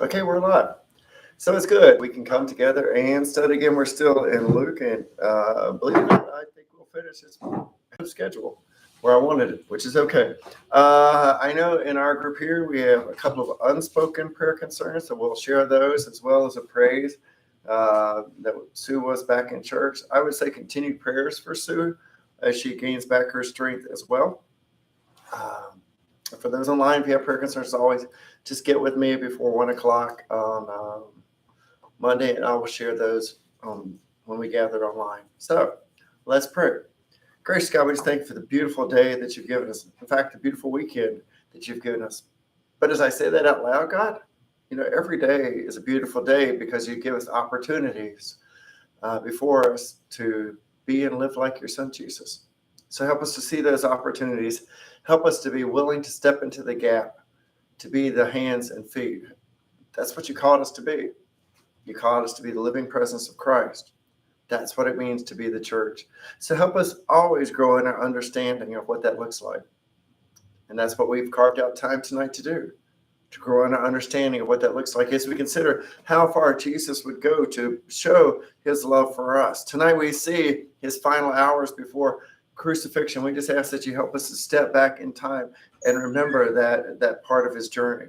Okay, we're live. So it's good. We can come together and study again. We're still in Luke, and believe it or not, I think we'll finish this schedule where I wanted it, which is okay. I know in our group here we have a couple of unspoken prayer concerns, so we'll share those as well as a praise that Sue was back in church. I would say continued prayers for Sue as she gains back her strength as well. Um, for those online, if you have prayer concerns, always just get with me before 1 o'clock on Monday, and I will share those when we gather online. So let's pray. Gracious God, we just thank you for the beautiful day that you've given us. In fact, the beautiful weekend that you've given us. But as I say that out loud, God, every day is a beautiful day because you give us opportunities before us to be and live like your son, Jesus. So help us to see those opportunities. Help us to be willing to step into the gap, to be the hands and feet. That's what you called us to be. You called us to be the living presence of Christ. That's what it means to be the church. So help us always grow in our understanding of what that looks like. And that's what we've carved out time tonight to do, to grow in our understanding of what that looks like as we consider how far Jesus would go to show his love for us. Tonight we see his final hours before crucifixion. We just ask that you help us to step back in time and remember that part of his journey.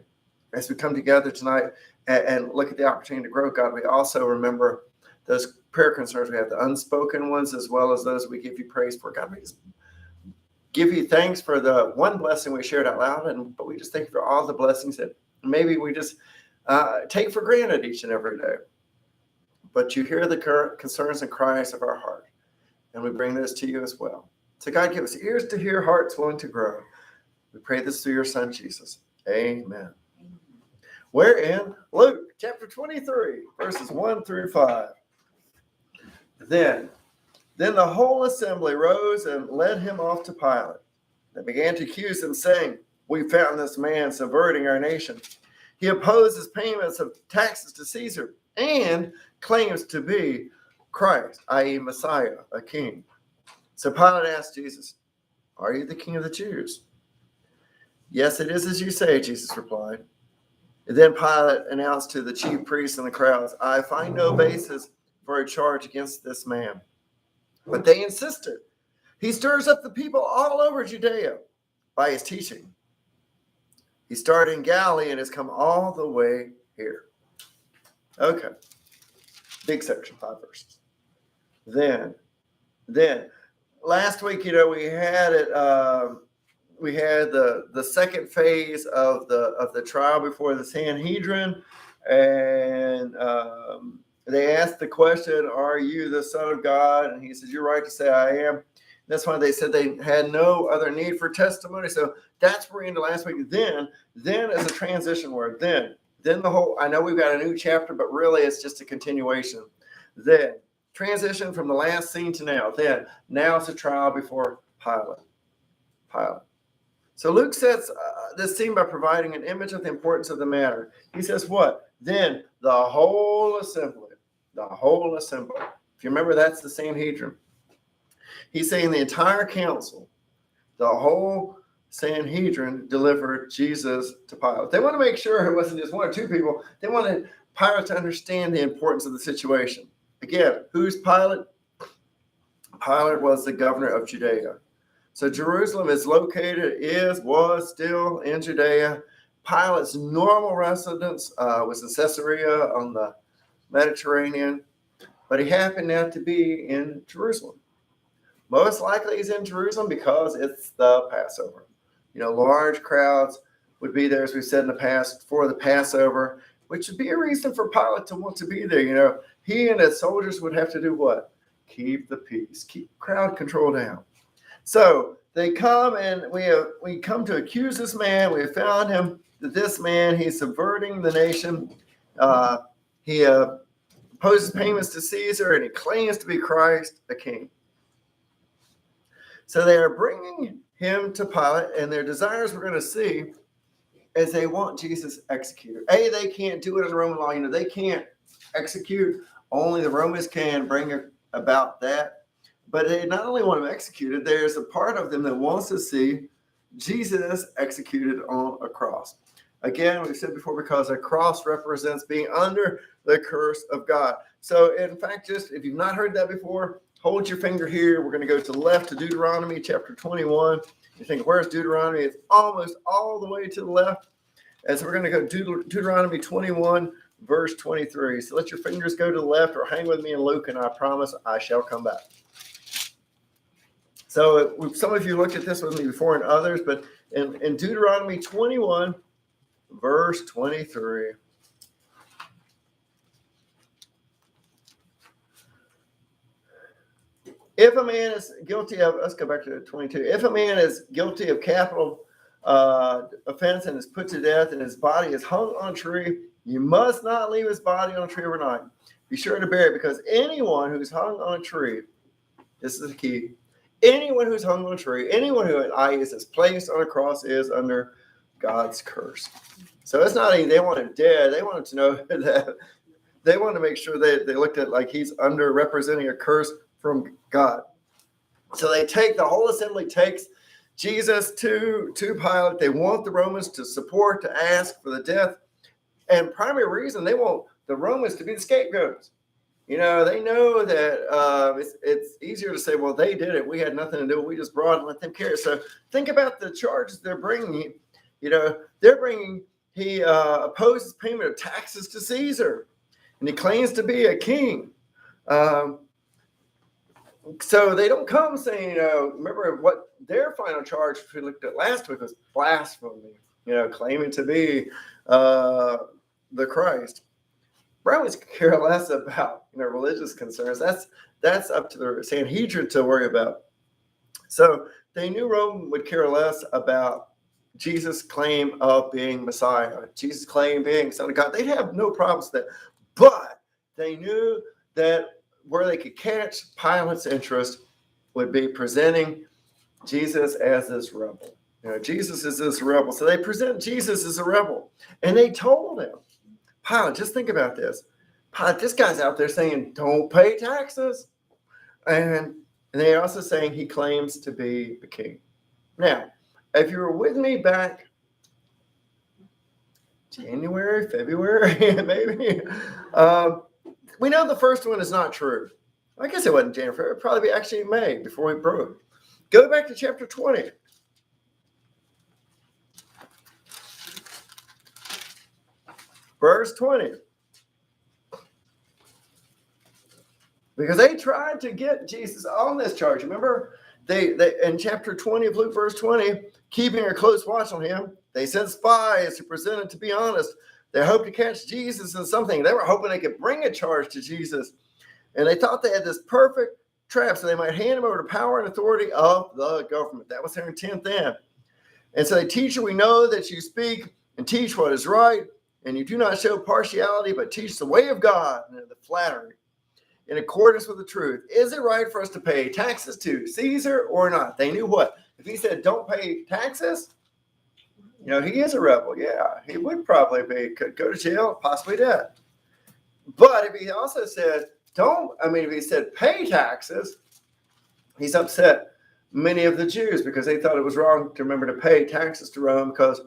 As we come together tonight and look at the opportunity to grow, God, we also remember those prayer concerns. We have the unspoken ones as well as those we give you praise for. God, we just give you thanks for the one blessing we shared out loud, but we just thank you for all the blessings that maybe we just take for granted each and every day. But you hear the current concerns and cries of our heart, and we bring those to you as well. So God, give us ears to hear, hearts willing to grow. We pray this through your son, Jesus. Amen. We're in Luke chapter 23, verses 1 through 5. Then the whole assembly rose and led him off to Pilate. They began to accuse him, saying, "We found this man subverting our nation. He opposes payments of taxes to Caesar and claims to be Christ, i.e. Messiah, a king." So Pilate asked Jesus, "Are you the king of the Jews?" "Yes, it is as you say," Jesus replied. And then Pilate announced to the chief priests and the crowds, "I find no basis for a charge against this man." But they insisted. "He stirs up the people all over Judea by his teaching. He started in Galilee and has come all the way here." Okay. Big section, 5 verses. Then, last week, we had it. We had the second phase of the trial before the Sanhedrin, and they asked the question, "Are you the Son of God?" And he says, "You're right to say I am." That's why they said they had no other need for testimony. So that's where we ended last week. Then is a transition word. Then the whole. I know we've got a new chapter, but really it's just a continuation. Then transition from the last scene to now. Now it's a trial before Pilate. So Luke sets this scene by providing an image of the importance of the matter. He says what? Then the whole assembly. If you remember, that's the Sanhedrin. He's saying the entire council, the whole Sanhedrin, delivered Jesus to Pilate. They want to make sure it wasn't just one or two people. They wanted Pilate to understand the importance of the situation. Again, who's Pilate? Pilate was the governor of Judea. So Jerusalem is was still in Judea. Pilate's normal residence was in Caesarea on the Mediterranean, but he happened now to be in Jerusalem. Most likely he's in Jerusalem because it's the Passover. Large crowds would be there, as we've said in the past, for the Passover, which would be a reason for Pilate to want to be there. He and his soldiers would have to do what? Keep the peace, keep crowd control down. So they come and we come to accuse this man. We have found him that this man, he's subverting the nation. He opposes payments to Caesar, and he claims to be Christ, a king. So they are bringing him to Pilate, and their desires we're going to see is they want Jesus executed. They can't do it in the Roman law. They can't execute. Only the Romans can bring about that. But they not only want him executed, there's a part of them that wants to see Jesus executed on a cross. Again, we said before, because a cross represents being under the curse of God. So, in fact, just if you've not heard that before, hold your finger here. We're going to go to the left to Deuteronomy chapter 21. You think, where's Deuteronomy? It's almost all the way to the left. And so we're going to go Deuteronomy 21, verse 23. So let your fingers go to the left or hang with me in Luke, and I promise I shall come back. So some of you looked at this with me before and others, but in Deuteronomy 21, verse 23. If a man is guilty of, let's go back to 22. If a man is guilty of capital offense and is put to death and his body is hung on a tree, you must not leave his body on a tree overnight. Be sure to bury it, because anyone who's hung on a tree, this is the key, anyone who's hung on a tree, anyone who is placed on a cross is under God's curse. So it's not even they want him dead. They wanted to know that they want to make sure they looked at like he's under representing a curse from God. So the whole assembly takes Jesus to Pilate. They want the Romans to support, to ask for the death. And primary reason, they want the Romans to be the scapegoats. You know, they know that it's easier to say, well, they did it. We had nothing to do. We just brought it and let them carry it. So think about the charges they're bringing. You know, they're bringing, he opposes payment of taxes to Caesar, and he claims to be a king. So they don't come saying, you know, remember what their final charge, if we looked at last week, was blasphemy, you know, claiming to be the Christ. Romans care less about, you know, religious concerns. That's up to the Sanhedrin to worry about. So they knew Rome would care less about Jesus' claim of being Messiah, Jesus' claim being Son of God. They'd have no problems with that. But they knew that where they could catch Pilate's interest would be presenting Jesus as this rebel. You know, Jesus is this rebel. So they present Jesus as a rebel. And they told him, Pilate, just think about this. Pilate, this guy's out there saying, don't pay taxes. And they're also saying he claims to be the king. Now, if you were with me back January, February, maybe, we know the first one is not true. I guess it wasn't January. It would probably be actually May before we broke. Go back to chapter 20. Verse 20. Because they tried to get Jesus on this charge. Remember, they in chapter 20 of Luke, verse 20, keeping a close watch on him, they sent spies who presented to be honest. They hoped to catch Jesus in something. They were hoping they could bring a charge to Jesus. And they thought they had this perfect trap so they might hand him over to power and authority of the government. That was their intent then. And so they, teacher, we know that you speak and teach what is right, and you do not show partiality, but teach the way of God, and the flattery, in accordance with the truth. Is it right for us to pay taxes to Caesar or not? They knew what? If he said don't pay taxes, you know, he is a rebel. Yeah, he would probably could go to jail, possibly dead. But if he also said if he said pay taxes, he's upset many of the Jews because they thought it was wrong to remember to pay taxes to Rome because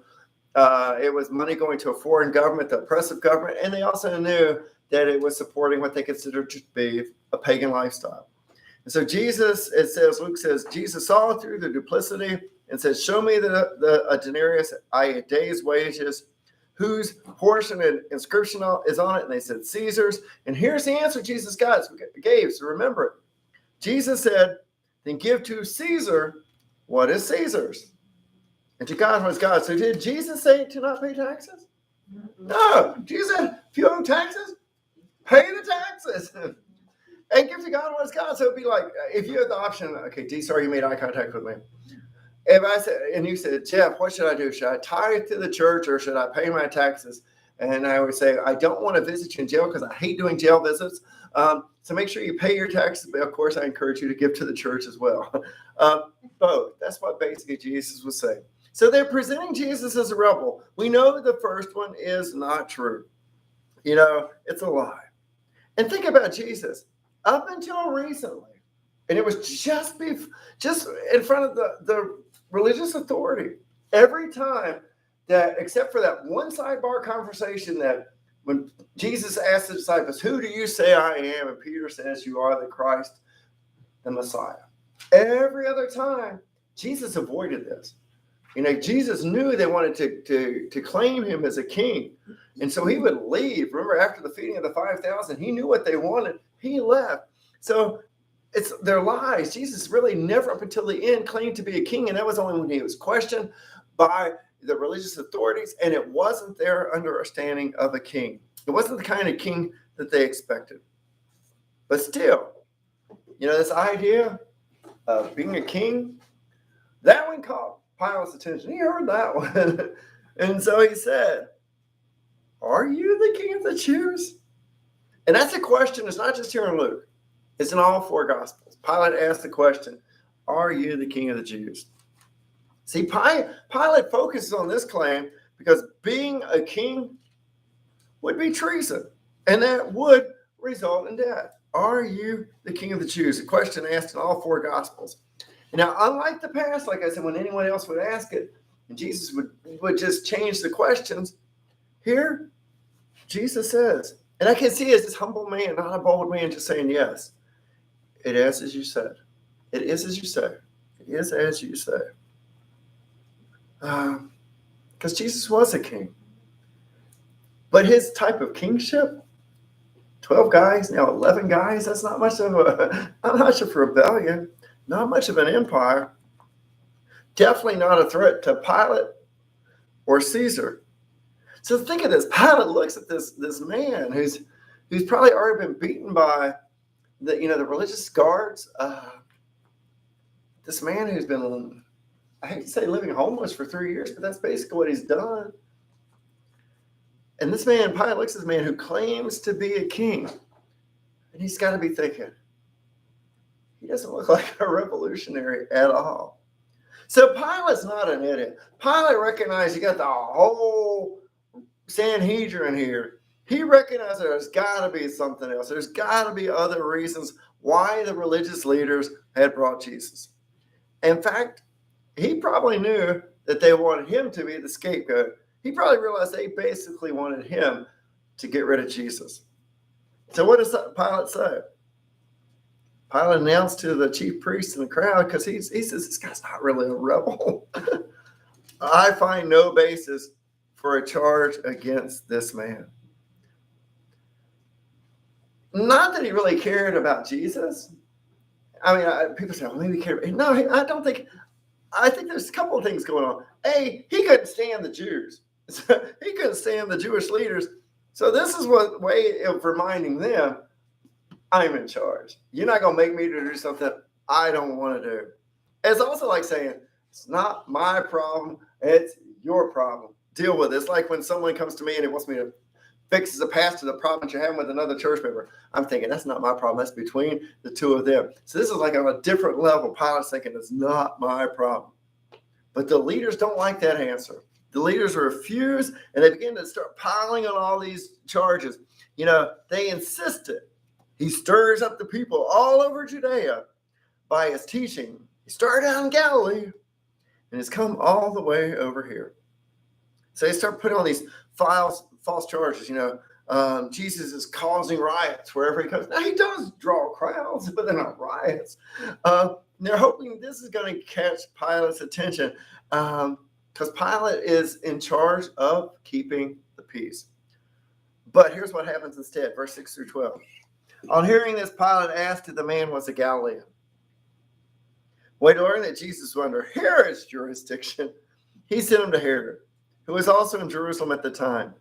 it was money going to a foreign government, the oppressive government, and they also knew that it was supporting what they considered to be a pagan lifestyle. And so Luke says, Jesus saw through the duplicity and said, show me a denarius, a day's wages, whose portion and inscription is on it. And they said, Caesar's. And here's the answer Jesus gave. So remember it. Jesus said, then give to Caesar what is Caesar's, and to God what is God's. So did Jesus say to not pay taxes? No. Jesus said, if you owe taxes, pay the taxes. And give to God what is God. So it'd be like, if you had the option, okay, D, sorry, you made eye contact with me. If I said, and you said, Jeff, what should I do? Should I tithe to the church or should I pay my taxes? And I would say, I don't want to visit you in jail because I hate doing jail visits. So make sure you pay your taxes. But of course, I encourage you to give to the church as well. Both. That's what basically Jesus was saying. So they're presenting Jesus as a rebel. We know the first one is not true. You know, it's a lie. And think about Jesus. Up until recently, and it was just in front of the religious authority. Every time that except for that one sidebar conversation that when Jesus asked the disciples, who do you say I am? And Peter says, you are the Christ, the Messiah. Every other time, Jesus avoided this. Jesus knew they wanted to claim him as a king. And so he would leave. Remember, after the feeding of the 5,000, he knew what they wanted. He left. So it's their lies. Jesus really never, up until the end, claimed to be a king. And that was only when he was questioned by the religious authorities. And it wasn't their understanding of a king. It wasn't the kind of king that they expected. But still, this idea of being a king, that one caught Pilate's attention. He heard that one. And so he said, are you the king of the Jews? And that's a question. It's not just here in Luke. It's in all four Gospels. Pilate asked the question, are you the king of the Jews? See, Pilate focuses on this claim because being a king would be treason. And that would result in death. Are you the king of the Jews? A question asked in all four Gospels. Now, unlike the past, like I said, when anyone else would ask it, and Jesus would just change the questions, here, Jesus says, and I can see as this humble man, not a bold man, just saying, yes, it is as you said. It is as you say. It is as you say. Because Jesus was a king. But his type of kingship, 12 guys, now 11 guys, that's not much of a rebellion. Not much of an empire. Definitely not a threat to Pilate or Caesar. So think of this. Pilate looks at this man who's probably already been beaten by the religious guards. This man who's been, I hate to say, living homeless for 3 years, but that's basically what he's done. And this man, Pilate, looks at this man who claims to be a king, and he's got to be thinking, he doesn't look like a revolutionary at all. So Pilate's not an idiot. Pilate recognized you got the whole Sanhedrin here. He recognized there's got to be something else. There's got to be other reasons why the religious leaders had brought Jesus. In fact, he probably knew that they wanted him to be the scapegoat. He probably realized they basically wanted him to get rid of Jesus. So what does Pilate say? Pilate announced to the chief priest and the crowd, because he says, this guy's not really a rebel. I find no basis for a charge against this man. Not that he really cared about Jesus. I mean, people say, well, maybe he cared. No, I don't think. I think there's a couple of things going on. A, he couldn't stand the Jews. He couldn't stand the Jewish leaders. So this is what way of reminding them, I'm in charge. You're not going to make me do something I don't want to do. It's also like saying, it's not my problem. It's your problem. Deal with it. It's like when someone comes to me and he wants me to fix the past to the problem that you're having with another church member. I'm thinking, that's not my problem. That's between the two of them. So this is like on a different level. Pilate's thinking, it's not my problem. But the leaders don't like that answer. The leaders refuse, and they begin to start piling on all these charges. They insisted. He stirs up the people all over Judea by his teaching. He started out in Galilee and has come all the way over here. So they start putting on these false charges. Jesus is causing riots wherever he comes. Now, he does draw crowds, but they're not riots. They're hoping this is going to catch Pilate's attention because Pilate is in charge of keeping the peace. But here's what happens instead, verse 6 through 12. On hearing this, Pilate asked if the man was a Galilean. When he learned that Jesus was under Herod's jurisdiction, he sent him to Herod, who was also in Jerusalem at the time.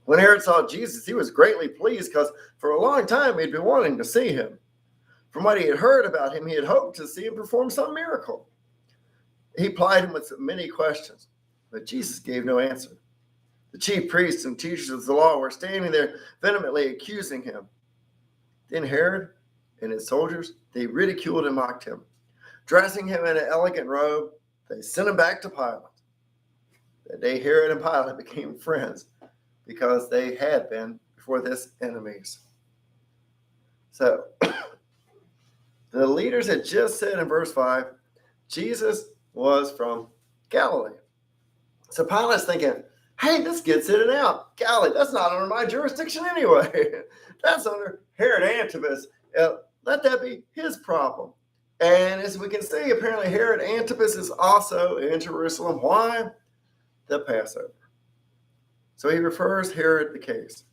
When Herod saw Jesus, he was greatly pleased because for a long time he'd been wanting to see him. From what he had heard about him, he had hoped to see him perform some miracle. He plied him with many questions, but Jesus gave no answer. The chief priests and teachers of the law were standing there vehemently accusing him. Then Herod and his soldiers, they ridiculed and mocked him. Dressing him in an elegant robe, they sent him back to Pilate. That day Herod and Pilate became friends because they had been before this enemies. So the leaders had just said in verse 5, Jesus was from Galilee. So Pilate's thinking, hey, this gets in and out. Golly, that's not under my jurisdiction anyway. That's under Herod Antipas. Let that be his problem. And as we can see, apparently Herod Antipas is also in Jerusalem. Why? The Passover. So he refers Herod the case.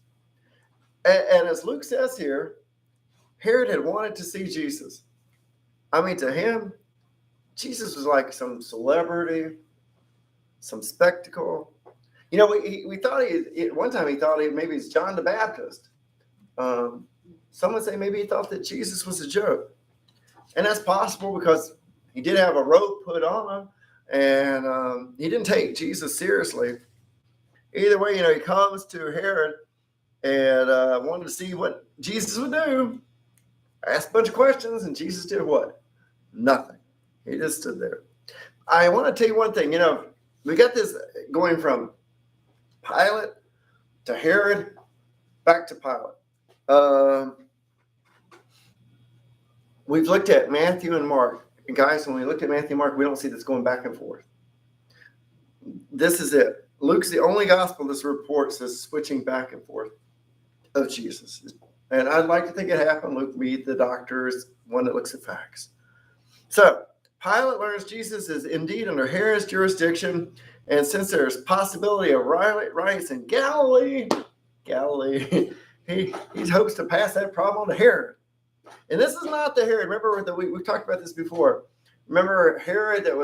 And as Luke says here, Herod had wanted to see Jesus. I mean, to him, Jesus was like some celebrity, some spectacle. You know, we thought one time he thought maybe he's John the Baptist. Some would say maybe he thought that Jesus was a joke. And that's possible because he did have a robe put on him, and he didn't take Jesus seriously. Either way, he comes to Herod and wanted to see what Jesus would do. Asked a bunch of questions, and Jesus did what? Nothing. He just stood there. I want to tell you one thing. We got this going from Pilate to Herod back to Pilate. We've looked at Matthew and Mark. And guys, when we look at Matthew and Mark, we don't see this going back and forth. This is it. Luke's the only gospel this reports this switching back and forth of Jesus. And I'd like to think it happened. Luke beat the doctor is one that looks at facts. So Pilate learns Jesus is indeed under Herod's jurisdiction. And since there's possibility of riots in Galilee, he hopes to pass that problem on to Herod. And this is not the Herod. Remember that we've talked about this before. Remember Herod that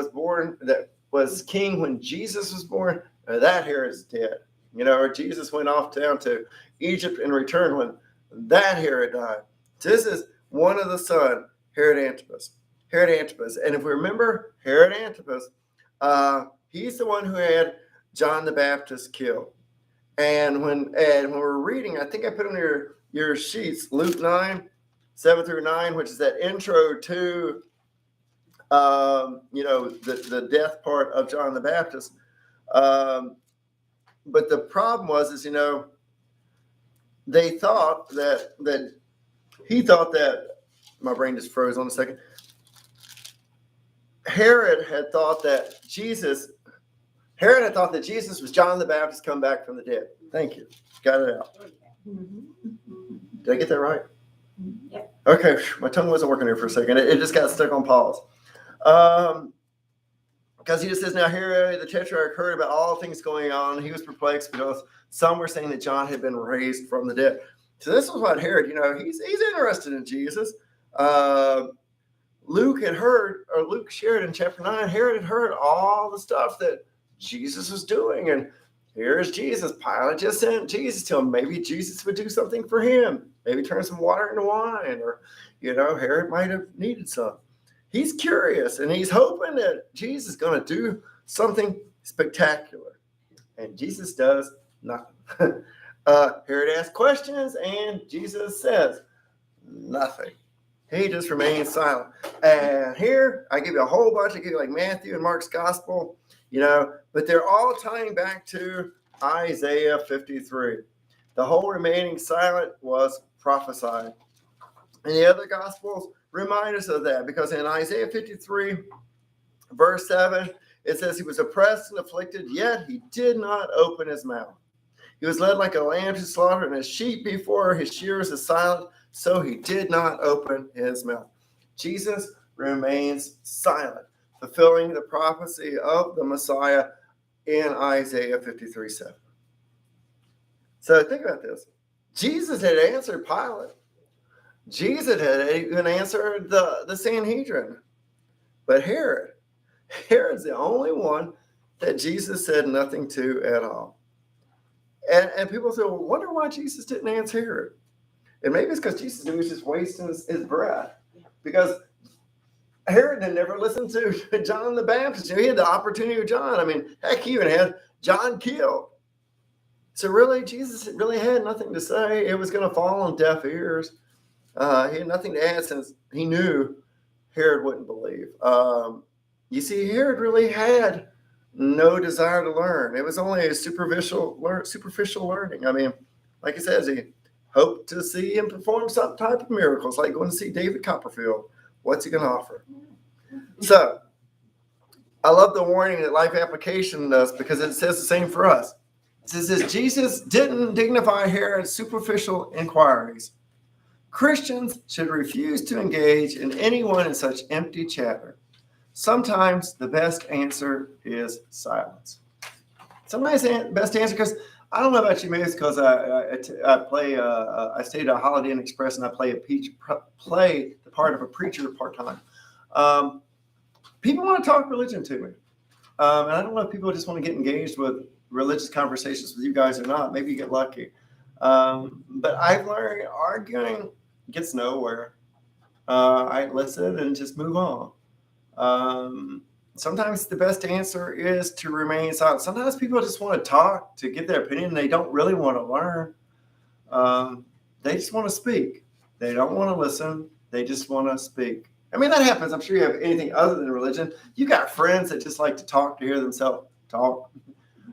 was king when Jesus was born? That Herod's dead. Or Jesus went off down to Egypt and returned when that Herod died. So this is one of the son, Herod Antipas. And if we remember Herod Antipas, he's the one who had John the Baptist killed. And when we're reading, I think I put on your sheets, Luke 9:7-9, which is that intro to the death part of John the Baptist. But the problem was, they thought that he thought that my brain just froze on a second. Herod had thought that Jesus was John the Baptist come back from the dead. Thank you. Got it out. Did I get that right? Yeah. Okay. My tongue wasn't working here for a second. It just got stuck on pause. Because he just says, now Herod the Tetrarch heard about all things going on. He was perplexed because some were saying that John had been raised from the dead. So this was what Herod, he's interested in Jesus. Luke shared in chapter 9, Herod had heard all the stuff that Jesus was doing. And here's Jesus. Pilate just sent Jesus to him. Maybe Jesus would do something for him. Maybe turn some water into wine. Or, Herod might have needed some. He's curious, and he's hoping that Jesus is going to do something spectacular. And Jesus does nothing. Herod asks questions, and Jesus says nothing. He just remains silent. And here, I give you a whole bunch. I give you like Matthew and Mark's gospel, but they're all tying back to Isaiah 53. The whole remaining silent was prophesied. And the other gospels remind us of that, because in Isaiah 53, verse 7, it says he was oppressed and afflicted, yet he did not open his mouth. He was led like a lamb to slaughter, and a sheep before his shearers is silent, so he did not open his mouth. Jesus remains silent, fulfilling the prophecy of the Messiah in Isaiah 53:7. So think about this. Jesus had answered Pilate. Jesus had even answered the Sanhedrin. But Herod's the only one that Jesus said nothing to at all. And people say, well, wonder why Jesus didn't answer Herod. And maybe it's because Jesus knew he was just wasting his breath. Because Herod had never listened to John the Baptist. He had the opportunity with John. I mean, heck, he even had John killed. So really, Jesus really had nothing to say. It was going to fall on deaf ears. He had nothing to add since he knew Herod wouldn't believe. You see, Herod really had no desire to learn. It was only a superficial learning. I mean, like it says, he hoped to see him perform some type of miracles, like going to see David Copperfield. What's he going to offer? So, I love the warning that Life Application does because it says the same for us. It says this: Jesus didn't dignify Herod's superficial inquiries. Christians should refuse to engage in anyone in such empty chatter. Sometimes the best answer is silence. Sometimes the best answer, because I don't know about you, maybe it's because I play, I stayed at Holiday Inn Express and I play the part of a preacher part-time. People want to talk religion to me. And I don't know if people just want to get engaged with religious conversations with you guys or not. Maybe you get lucky. But I've learned arguing gets nowhere. I listen and just move on. Sometimes the best answer is to remain silent. Sometimes people just want to talk to give their opinion. They don't really want to learn. They just want to speak. They don't want to listen. They just want to speak. I mean, that happens. I'm sure you have anything other than religion. You got friends that just like to talk to hear themselves talk.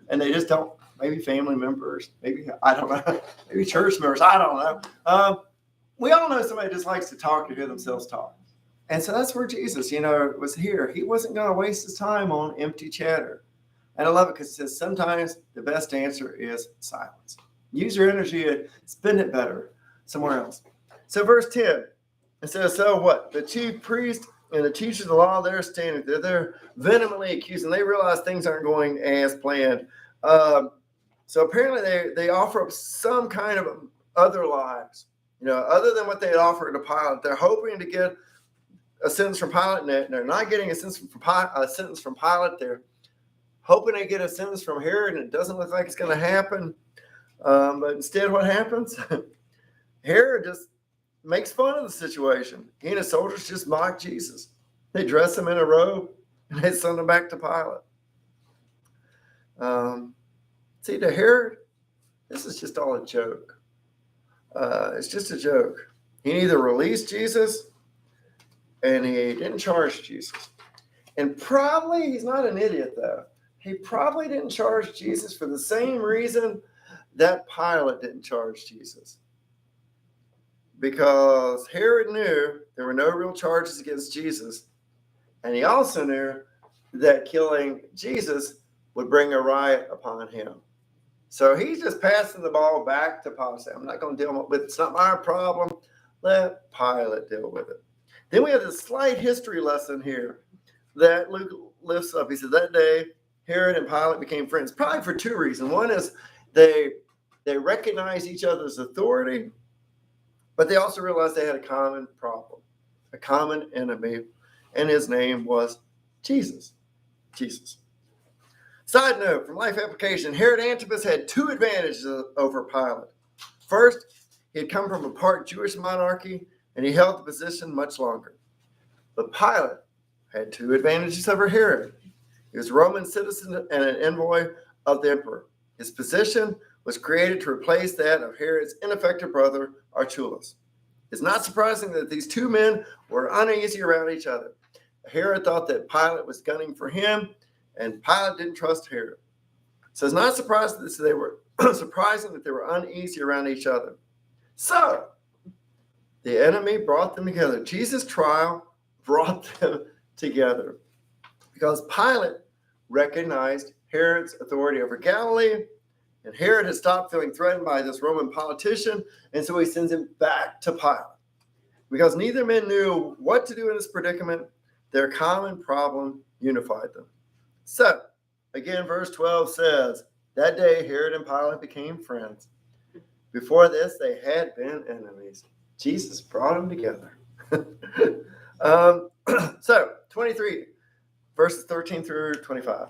And they just don't. Maybe family members. Maybe, I don't know. Maybe church members. I don't know. We all know somebody just likes to talk to hear themselves talk. And so that's where Jesus, was here. He wasn't going to waste his time on empty chatter. And I love it because it says sometimes the best answer is silence. Use your energy and spend it better somewhere else. So verse 10, it says, so what? The chief priest and the teachers of the law, they're standing there. They're vehemently accusing. They realize things aren't going as planned. So apparently they offer up some kind of other lies, other than what they had offered to Pilate. They're hoping to get a sentence from Pilate, and they're not getting a sentence from Pilate. They're hoping they get a sentence from Herod, and it doesn't look like it's going to happen. But instead, what happens? Herod just makes fun of the situation. He and his soldiers just mock Jesus. They dress him in a robe, and they send him back to Pilate. See, to Herod, this is just all a joke. It's just a joke. He neither released Jesus, and he didn't charge Jesus. And probably, he's not an idiot, though. He probably didn't charge Jesus for the same reason that Pilate didn't charge Jesus. Because Herod knew there were no real charges against Jesus. And he also knew that killing Jesus would bring a riot upon him. So he's just passing the ball back to Pilate. I'm not going to deal with it. It's not my problem. Let Pilate deal with it. Then we have this slight history lesson here that Luke lifts up. He said that day, Herod and Pilate became friends, probably for two reasons. One is they recognized each other's authority, but they also realized they had a common problem, a common enemy, and his name was Jesus. Jesus. Side note from Life Application, Herod Antipas had two advantages over Pilate. First, he had come from a part Jewish monarchy, and he held the position much longer. But Pilate had two advantages over Herod. He was a Roman citizen and an envoy of the emperor. His position was created to replace that of Herod's ineffective brother, Archelaus. It's not surprising that these two men were uneasy around each other. Herod thought that Pilate was gunning for him, and Pilate didn't trust Herod. So it's not surprising that they were uneasy around each other. So the enemy brought them together. Jesus' trial brought them together because Pilate recognized Herod's authority over Galilee, and Herod had stopped feeling threatened by this Roman politician, and so he sends him back to Pilate. Because neither man knew what to do in this predicament, their common problem unified them. So, again, verse 12 says, that day Herod and Pilate became friends. Before this, they had been enemies. Jesus brought them together. So, 23, verses 13 through 25.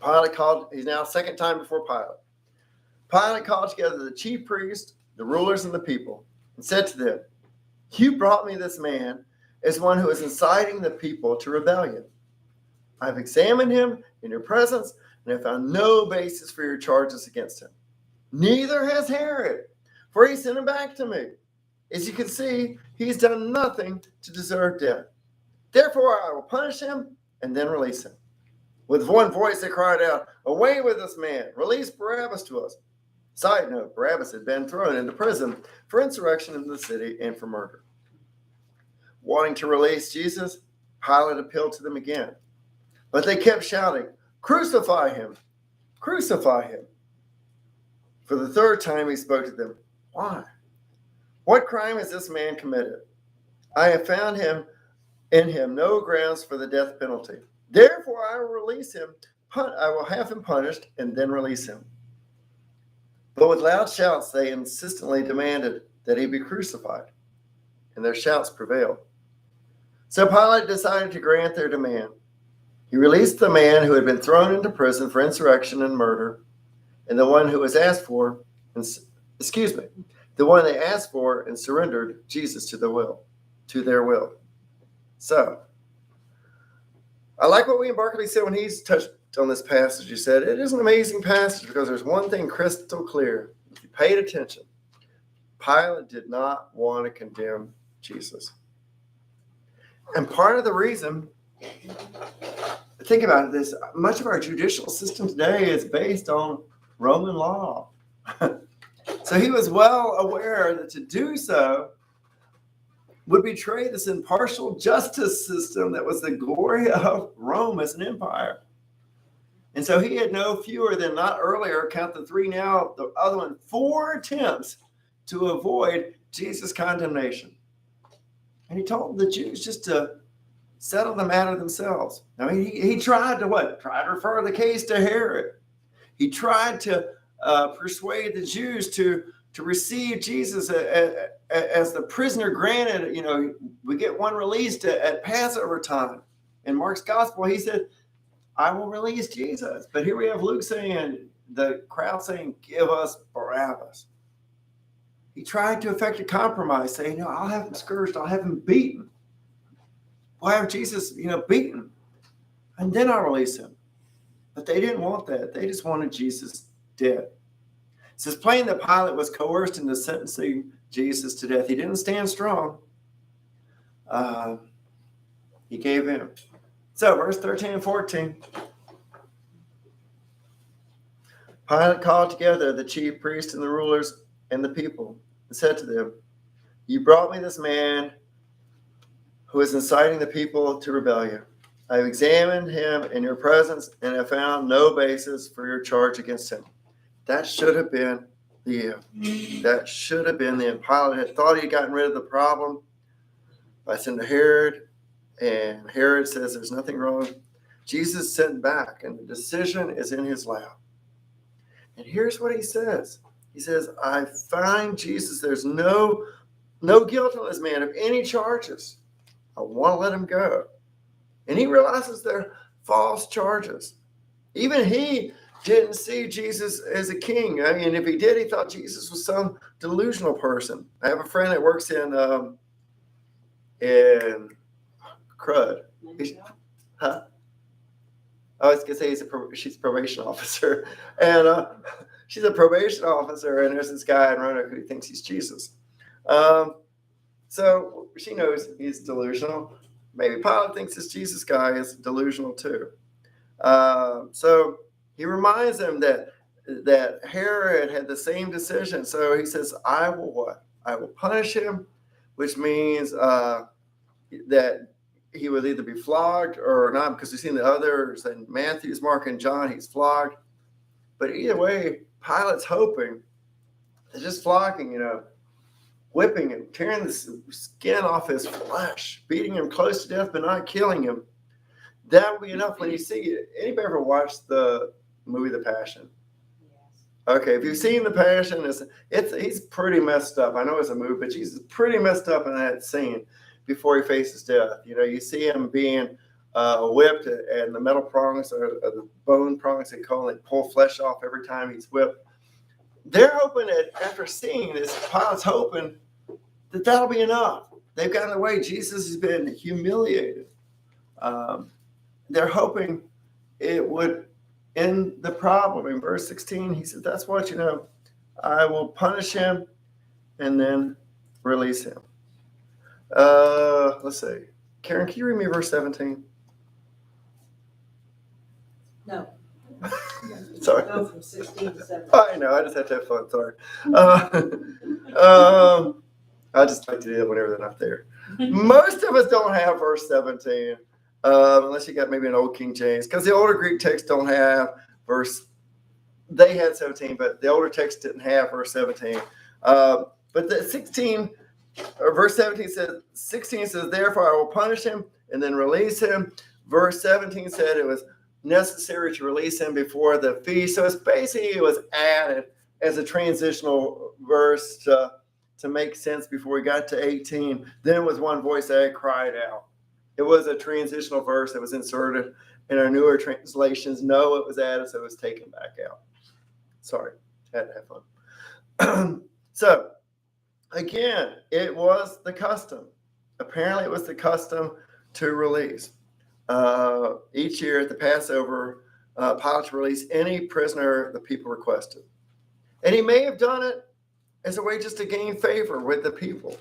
Pilate called, he's now second time before Pilate. Pilate called together the chief priests, the rulers, and the people, and said to them, you brought me this man as one who is inciting the people to rebellion. I've examined him in your presence and have found no basis for your charges against him. Neither has Herod, for he sent him back to me. As you can see, he's done nothing to deserve death. Therefore, I will punish him and then release him. With one voice, they cried out, away with this man, release Barabbas to us. Side note, Barabbas had been thrown into prison for insurrection in the city and for murder. Wanting to release Jesus, Pilate appealed to them again. But they kept shouting, "Crucify him! Crucify him!" For the third time he spoke to them. "Why? What crime has this man committed? I have found in him no grounds for the death penalty. Therefore I will release him. I will have him punished and then release him." But with loud shouts they insistently demanded that he be crucified, and their shouts prevailed. So Pilate decided to grant their demand. He released the man who had been thrown into prison for insurrection and murder, and the one who was asked for, the one they asked for, and surrendered Jesus to their will. So, I like what William Barclay said when he's touched on this passage. He said, it is an amazing passage because there's one thing crystal clear. If you paid attention, Pilate did not want to condemn Jesus. And part of the reason, think about this, much of our judicial system today is based on Roman law. So he was well aware that to do so would betray this impartial justice system that was the glory of Rome as an empire. And so he had no fewer than, not earlier, count the three now, the other one, 4 attempts to avoid Jesus' condemnation. And he told the Jews just to settle the matter themselves. I mean, he tried to what? Tried to refer the case to Herod. He tried to persuade the Jews to receive Jesus as the prisoner granted. You know, we get one released at Passover time. In Mark's gospel, he said, I will release Jesus. But here we have Luke saying, the crowd saying, give us Barabbas. He tried to effect a compromise, saying, no, I'll have him scourged, I'll have him beaten. We'll have Jesus, beaten. And then I'll release him. But they didn't want that. They just wanted Jesus dead. It says plain that Pilate was coerced into sentencing Jesus to death. He didn't stand strong. He gave in. So, verse 13 and 14. Pilate called together the chief priests and the rulers and the people and said to them, you brought me this man who is inciting the people to rebellion. I have examined him in your presence and have found no basis for your charge against him. That should have been the end. That should have been the end. Pilate had thought he'd gotten rid of the problem by sending to Herod, and Herod says there's nothing wrong. Jesus sent back, and the decision is in his lap. And here's what he says. He says, I find Jesus, there's no guilt on this man of any charges. I want to let him go. And he realizes they're false charges. Even he didn't see Jesus as a king. I mean, if he did, he thought Jesus was some delusional person. I have a friend that works in CRUD. Huh? I was going to say she's a probation officer. And she's a probation officer, and there's this guy in Roanoke who thinks he's Jesus. So she knows he's delusional. Maybe Pilate thinks this Jesus guy is delusional too. So he reminds them that Herod had the same decision. So he says, I will what? I will punish him, which means that he would either be flogged or not, because we've seen the others in Matthew, Mark, and John, he's flogged. But either way, Pilate's hoping that just flogging, whipping him, tearing the skin off his flesh, beating him close to death, but not killing him. That would be enough. When you see it, anybody ever watched the movie The Passion? Yes. Okay, if you've seen The Passion, he's pretty messed up. I know it's a movie, but Jesus is pretty messed up in that scene before he faces death. You see him being whipped, and the metal prongs or the bone prongs they pull flesh off every time he's whipped. They're hoping that after seeing this, Pilate's hoping that that'll be enough. They've gotten away. Jesus has been humiliated. They're hoping it would end the problem. In verse 16, he said, that's what, I will punish him and then release him. Let's see. Karen, can you read me verse 17? No. Sorry. Go from 16 to 17. I know. I just have to have fun. Sorry. I just like to do it whenever they're not there. Most of us don't have verse 17. unless you got maybe an old King James, because the older Greek texts don't have verse. They had 17, but the older text didn't have verse 17. But the 16, or verse 17 says, 16 says, therefore I will punish him and then release him. Verse 17 said it was necessary to release him before the feast. So it's basically, it was added as a transitional verse to make sense before we got to 18. Then with one voice I cried out. It was a transitional verse that was inserted in our newer translations. No, it was added, so it was taken back out. Sorry, had to have fun. So, again, it was the custom. Apparently, it was the custom to release. Each year at the Passover, Pilate to release any prisoner the people requested. And he may have done it as a way just to gain favor with the people.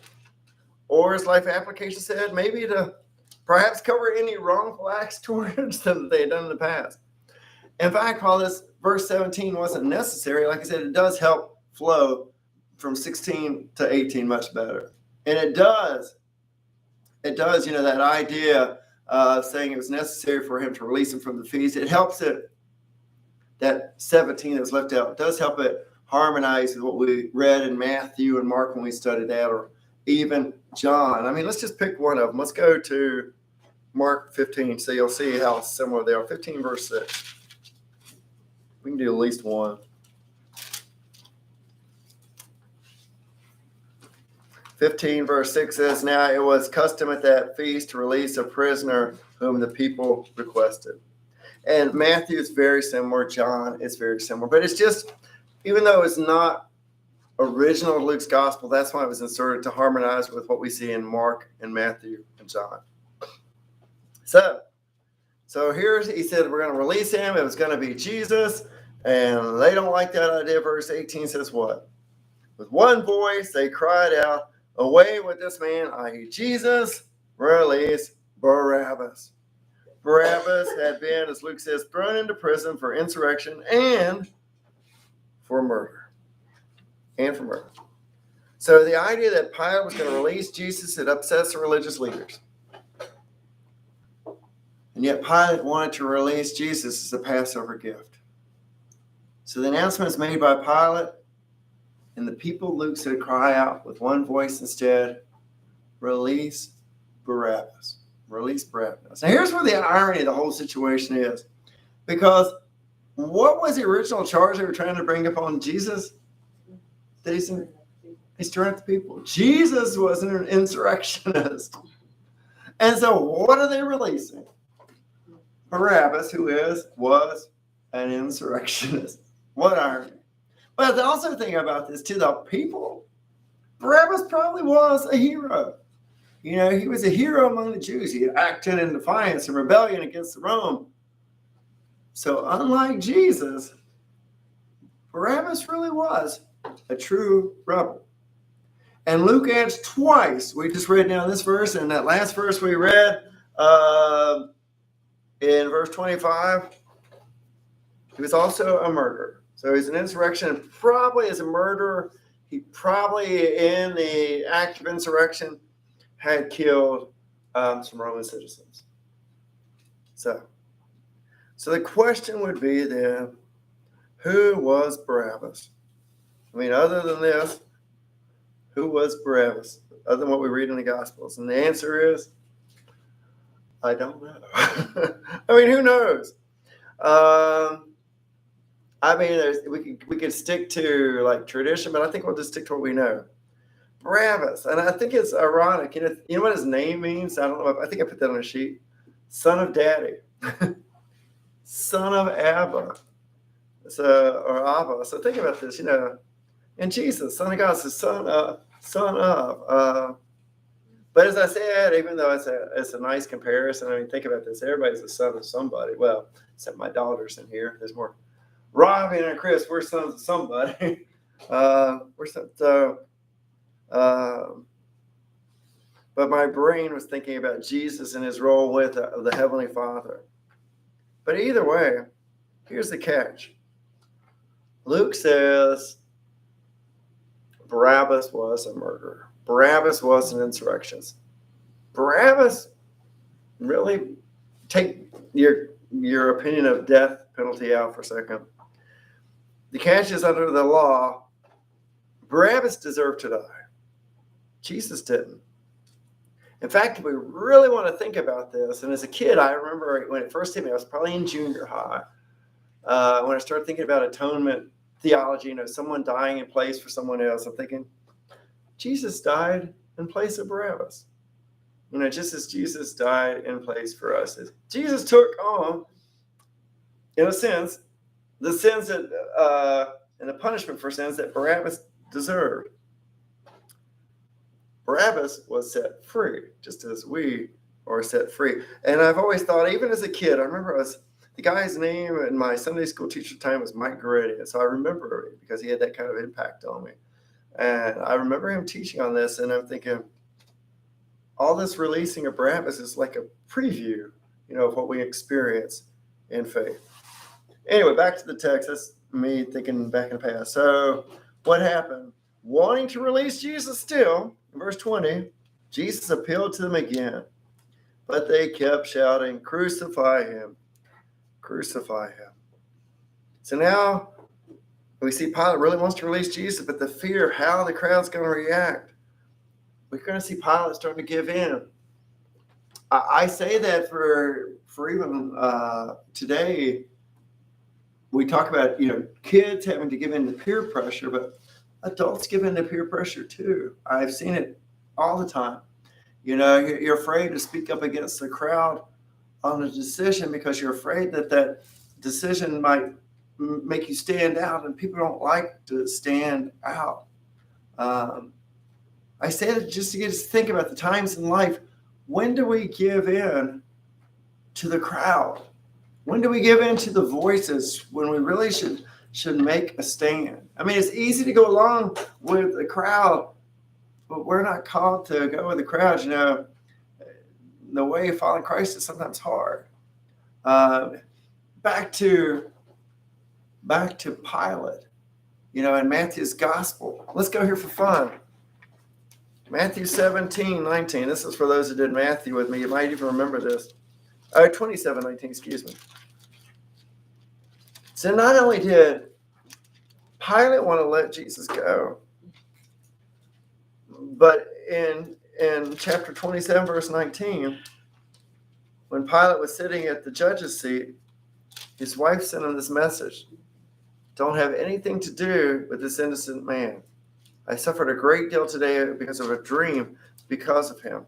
Or, as Life Application said, maybe to perhaps cover any wrongful acts towards them that they had done in the past. In fact, while this verse 17 wasn't necessary, like I said, it does help flow from 16 to 18 much better. And it does, that idea saying it was necessary for him to release him from the feast, it helps it, that 17 that was left out, it does help it harmonize with what we read in Matthew and Mark when we studied that, or even John. I mean, let's just pick one of them. Let's go to Mark 15, so you'll see how similar they are. 15 verse 6. We can do at least one. 15 verse 6 says, now it was custom at that feast to release a prisoner whom the people requested. And Matthew is very similar. John is very similar. But it's just, even though it's not original to Luke's gospel, that's why it was inserted to harmonize with what we see in Mark and Matthew and John. So here he said, we're going to release him. It was going to be Jesus. And they don't like that idea. Verse 18 says what? With one voice, they cried out, away with this man, i.e. Jesus, release Barabbas. Barabbas had been, as Luke says, thrown into prison for insurrection and for murder. So the idea that Pilate was going to release Jesus, it upsets the religious leaders. And yet Pilate wanted to release Jesus as a Passover gift. So the announcement is made by Pilate, and the people, Luke said, cry out with one voice instead, release Barabbas. Release Barabbas. Now here's where the irony of the whole situation is. Because what was the original charge they were trying to bring upon Jesus? That he's stirring up the people. Jesus was an insurrectionist. And so what are they releasing? Barabbas, who was an insurrectionist. What irony. But also think about this too, the people. Barabbas probably was a hero. You know, he was a hero among the Jews. He had acted in defiance and rebellion against Rome. So unlike Jesus, Barabbas really was a true rebel. And Luke adds twice. We just read down this verse, and that last verse we read in verse 25, he was also a murderer. So he's an insurrection, probably as a murderer. He probably, in the act of insurrection, had killed some Roman citizens. So the question would be then, who was Barabbas? I mean, other than this, who was Barabbas? Other than what we read in the Gospels? And the answer is, I don't know. I mean, who knows? I mean, we could stick to like tradition, but I think we'll just stick to what we know. Barabbas, and I think it's ironic. You know what his name means? I don't know. I think I put that on a sheet. Son of Daddy, son of Abba, or Abba. So think about this. You know, and Jesus, Son of God, is son of. But as I said, even though it's a nice comparison, I mean, think about this. Everybody's the son of somebody. Well, except my daughter's in here. There's more. Robbie and Chris, we're sons of somebody. But my brain was thinking about Jesus and his role with the Heavenly Father. But either way, here's the catch. Luke says Barabbas was a murderer. Barabbas was an insurrectionist. Barabbas really take your opinion of death penalty out for a second. The catch is under the law, Barabbas deserved to die. Jesus didn't. In fact, if we really want to think about this, and as a kid, I remember when it first hit me, I was probably in junior high, when I started thinking about atonement theology, someone dying in place for someone else. I'm thinking, Jesus died in place of Barabbas. Just as Jesus died in place for us. Jesus took on, in a sense, the sins that and the punishment for sins that Barabbas deserved. Barabbas was set free, just as we are set free. And I've always thought, even as a kid, I remember the guy's name in my Sunday school teacher time was Mike Goretti. And so I remember it because he had that kind of impact on me. And I remember him teaching on this, and I'm thinking, all this releasing of Barabbas is like a preview, of what we experience in faith. Anyway, back to the text. That's me thinking back in the past. So what happened? Wanting to release Jesus still, in verse 20, Jesus appealed to them again, but they kept shouting, "Crucify him, crucify him." So now we see Pilate really wants to release Jesus, but the fear of how the crowd's going to react, we're going to see Pilate starting to give in. I say that for even today, we talk about, kids having to give in to peer pressure, but adults give in to peer pressure too. I've seen it all the time. You're afraid to speak up against the crowd on a decision because you're afraid that decision might make you stand out, and people don't like to stand out. I say that just to get us to think about the times in life. When do we give in to the crowd? When do we give in to the voices when we really should make a stand? I mean, it's easy to go along with the crowd, but we're not called to go with the crowd. The way of following Christ is sometimes hard. Back to Pilate, in Matthew's gospel. Let's go here for fun. Matthew 17:19. This is for those that did Matthew with me. You might even remember this. 27:19, excuse me. So not only did Pilate want to let Jesus go, but in chapter 27, verse 19, when Pilate was sitting at the judge's seat, his wife sent him this message: "Don't have anything to do with this innocent man. I suffered a great deal today because of a dream because of him."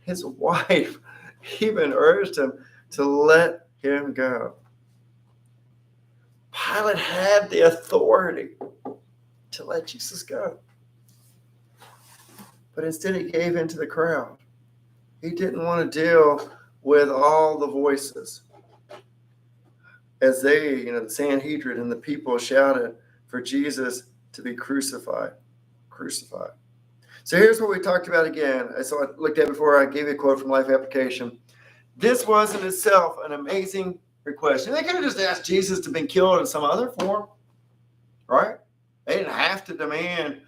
His wife even urged him to let him go. Pilate had the authority to let Jesus go. But instead he gave in to the crowd. He didn't want to deal with all the voices. As they, the Sanhedrin and the people shouted for Jesus to be crucified. Crucified. So here's what we talked about again. So I looked at before. I gave you a quote from Life Application. This was in itself an amazing request. They could have just asked Jesus to be killed in some other form, right? They didn't have to demand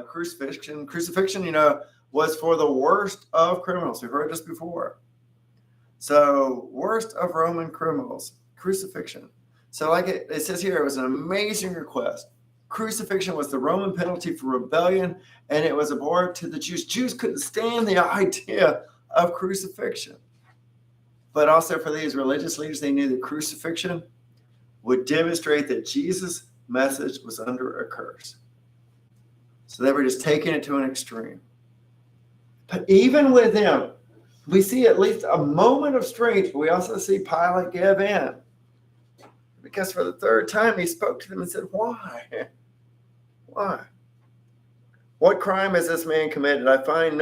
crucifixion. Crucifixion, was for the worst of criminals. We've heard this before. So worst of Roman criminals, crucifixion. So like it says here, it was an amazing request. Crucifixion was the Roman penalty for rebellion, and it was abhorrent to the Jews. Jews couldn't stand the idea of crucifixion. But also for these religious leaders, they knew that crucifixion would demonstrate that Jesus' message was under a curse. So they were just taking it to an extreme. But even with them, we see at least a moment of strength, but we also see Pilate give in. Because for the third time, he spoke to them and said, "Why? Why? What crime has this man committed? I find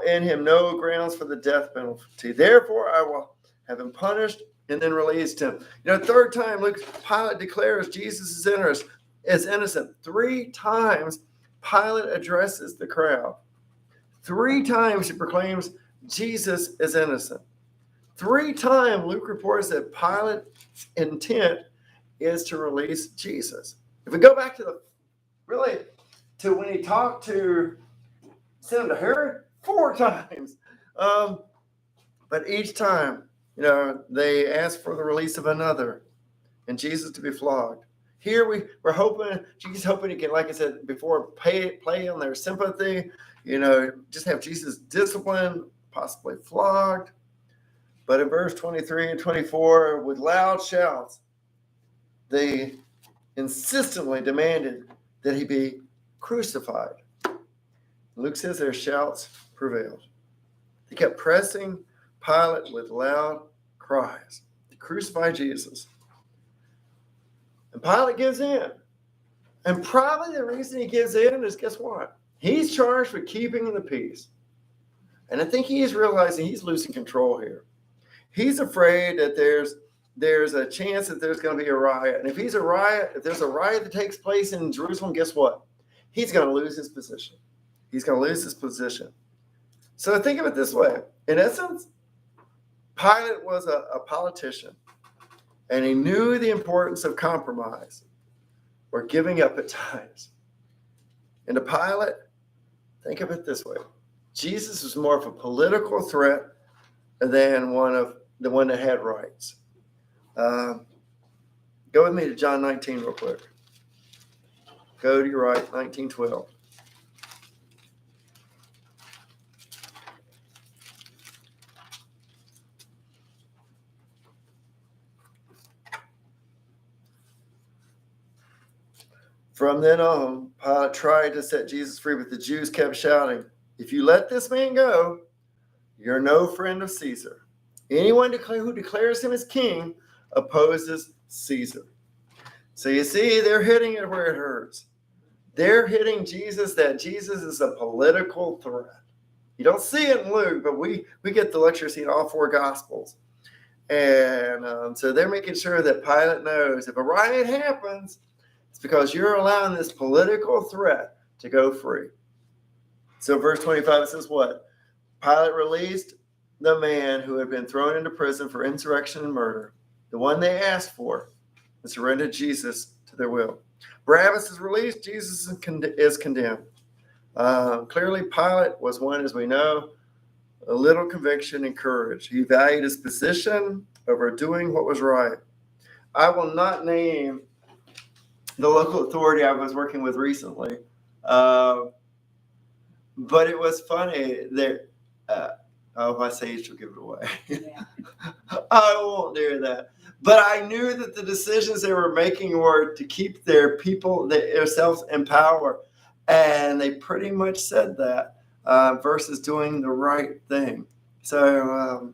in him no grounds for the death penalty. Therefore, I will have him punished and then released him." Third time, look, Pilate declares Jesus is innocent. 3 times, Pilate addresses the crowd. 3 times, he proclaims Jesus is innocent. 3 times, Luke reports that Pilate's intent is to release Jesus. If we go back to when he talked to Senator Herod, 4 times. But each time, they asked for the release of another and Jesus to be flogged. Here we're hoping, Jesus hoping he can, like I said before, play on their sympathy, just have Jesus disciplined, possibly flogged. But in verse 23 and 24, with loud shouts, they insistently demanded that he be crucified. Luke says their shouts prevailed. They kept pressing Pilate with loud cries to crucify Jesus. And Pilate gives in. And probably the reason he gives in is, guess what? He's charged with keeping the peace. And I think he's realizing he's losing control here. He's afraid that there's a chance that there's going to be a riot. And if there's a riot that takes place in Jerusalem, guess what? He's going to lose his position. He's going to lose his position. So think of it this way. In essence, Pilate was a politician, and he knew the importance of compromise or giving up at times. And to Pilate, think of it this way. Jesus was more of a political threat than the one that had rights. Go with me to John 19 real quick. Go to your right, 19:12. From then on, Pilate tried to set Jesus free, but the Jews kept shouting, "If you let this man go, you're no friend of Caesar. Anyone who declares him as king opposes Caesar." So you see, they're hitting it where it hurts. They're hitting Jesus, that Jesus is a political threat. You don't see it in Luke, but we get the lecture see in all four Gospels. And so they're making sure that Pilate knows if a riot happens, it's because you're allowing this political threat to go free. So verse 25, it says what? Pilate released the man who had been thrown into prison for insurrection and murder, the one they asked for, and surrendered Jesus to their will. Barabbas is released. Jesus is condemned. Clearly, Pilate was one, as we know, a little conviction and courage. He valued his position over doing what was right. I will not name the local authority I was working with recently, but it was funny. If I say it, she'll give it away. Yeah. I won't do that. But I knew that the decisions they were making were to keep their people, themselves in power. And they pretty much said that versus doing the right thing. So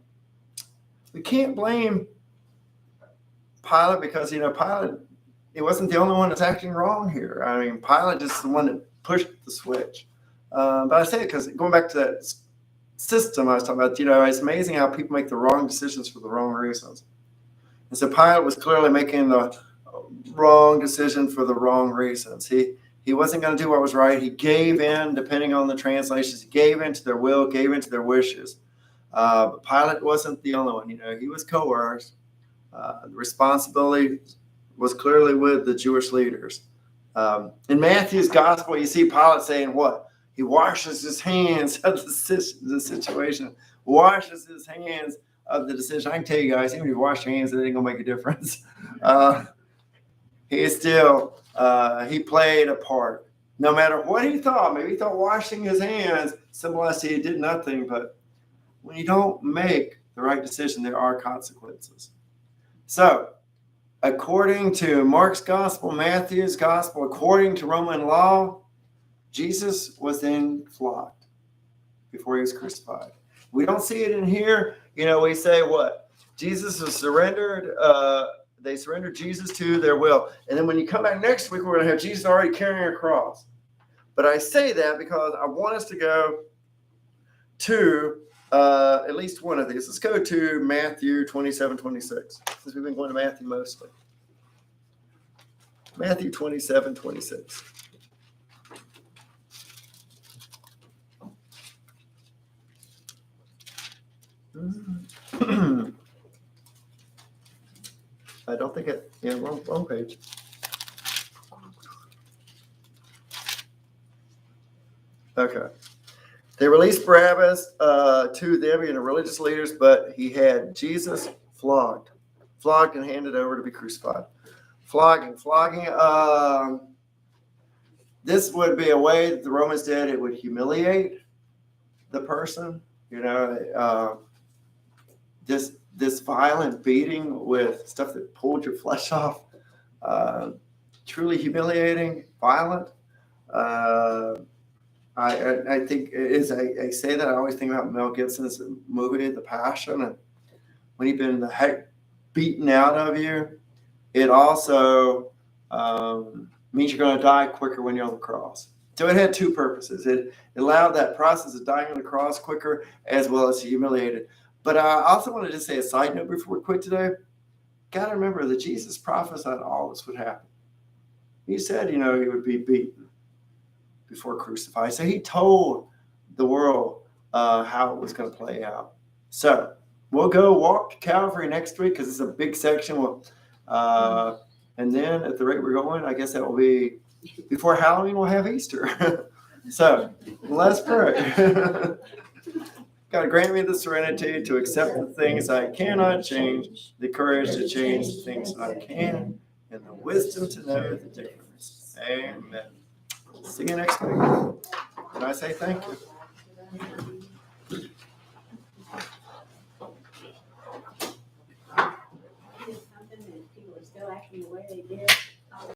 we can't blame Pilate because, Pilate, he wasn't the only one that's acting wrong here. I mean, Pilate is the one that pushed the switch. But I say it because going back to that system I was talking about, it's amazing how people make the wrong decisions for the wrong reasons. And so Pilate was clearly making the wrong decision for the wrong reasons. He wasn't going to do what was right. He gave in, depending on the translations. He gave in to their will, gave in to their wishes. But Pilate wasn't the only one. He was coerced. The responsibility was clearly with the Jewish leaders. In Matthew's gospel, you see Pilate saying what? He washes his hands of the situation, washes his hands of the decision. I can tell you guys, even if you wash your hands, it ain't going to make a difference. He played a part. No matter what he thought, maybe he thought washing his hands symbolized he did nothing, but when you don't make the right decision, there are consequences. So, according to Mark's gospel, Matthew's gospel, according to Roman law, Jesus was then flogged before he was crucified. We don't see it in here. We say what? Jesus was surrendered. They surrendered Jesus to their will. And then when you come back next week, we're going to have Jesus already carrying a cross. But I say that because I want us to go to at least one of these. Let's go to Matthew 27:26, since we've been going to Matthew mostly. Matthew 27:26. I don't think it, wrong page. Okay. They released Barabbas to them, religious leaders, but he had Jesus flogged and handed over to be crucified. Flogging. This would be a way that the Romans did. It would humiliate the person, this violent beating with stuff that pulled your flesh off, truly humiliating, violent. I think as I say that, I always think about Mel Gibson's movie, The Passion, and when he's been the heck beaten out of you, it also means you're going to die quicker when you're on the cross. So it had two purposes. It allowed that process of dying on the cross quicker, as well as humiliated. But I also wanted to say a side note before we quit today. Got to remember that Jesus prophesied all this would happen. He said, he would be beaten before crucified. So he told the world how it was going to play out. So we'll go walk to Calvary next week because it's a big section. And then at the rate we're going, I guess that will be before Halloween, we'll have Easter. So let's pray. God, grant me the serenity to accept the things I cannot change, the courage to change the things that I can, and the wisdom to know the difference. Amen. See you next week. And I say thank you.